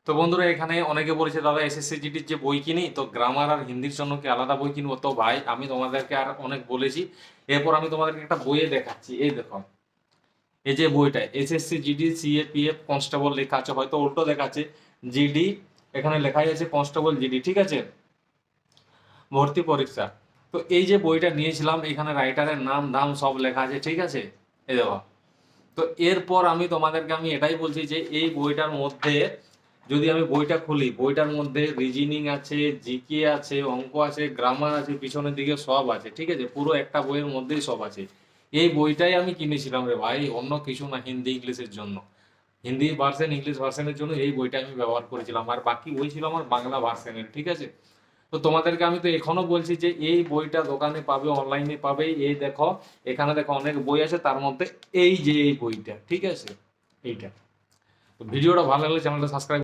তো বন্ধুরা, এখানে অনেকে বলেছে দাদা এসএসসি জিডির যে বই কিনি, তো গ্রামার আর হিন্দির জন্য কি আলাদা বই কিনবো? তো ভাই আমি তোমাদেরকে আর অনেক বলেছি। এরপর আমি তোমাদেরকে একটা বইয়ে দেখাচ্ছি। এই দেখো, এই যে বইটা SSC GD CA PF constable লেখা আছে, হয়তো উল্টো দেখাচ্ছে জিডি, এখানে লেখাই আছে কনস্টেবল জিডি, ঠিক আছে, ভর্তি পরীক্ষা। তো এই যে বইটা নিয়েছিলাম, এখানে রাইটারের নাম ধাম সব লেখা আছে, ঠিক আছে, এই দেখো। তো এরপর আমি তোমাদেরকে এটাই বলছি যে এই বইটার মধ্যে যদি আমি বইটা খুলি, বইটার মধ্যে রিজনিং আছে, জিকে আছে, অঙ্ক আছে, গ্রামার আছে, পিছনের দিকে সব আছে, ঠিক আছে, পুরো একটা বইয়ের মধ্যেই সব আছে। এই বইটাই আমি কিনেছিলাম রে ভাই, অন্য কিছু না, হিন্দি ইংলিশের জন্য। হিন্দি ভার্সন ইংলিশ ভার্সনের জন্য এই বইটা আমি ব্যবহার করেছিলাম, আর বাকি বই ছিল আমার বাংলা ভার্সনের, ঠিক আছে। তো তোমাদেরকে আমি তো এখনো বলছি যে এই বইটা দোকানে পাবে, অনলাইনে পাবে। এই দেখো, এখানে দেখো অনেক বই আছে, তার মধ্যে এই যে এই বইটা, ঠিক আছে, এইটা। তো ভিডিওটা ভালো লাগলে চ্যানেলটা সাবস্ক্রাইব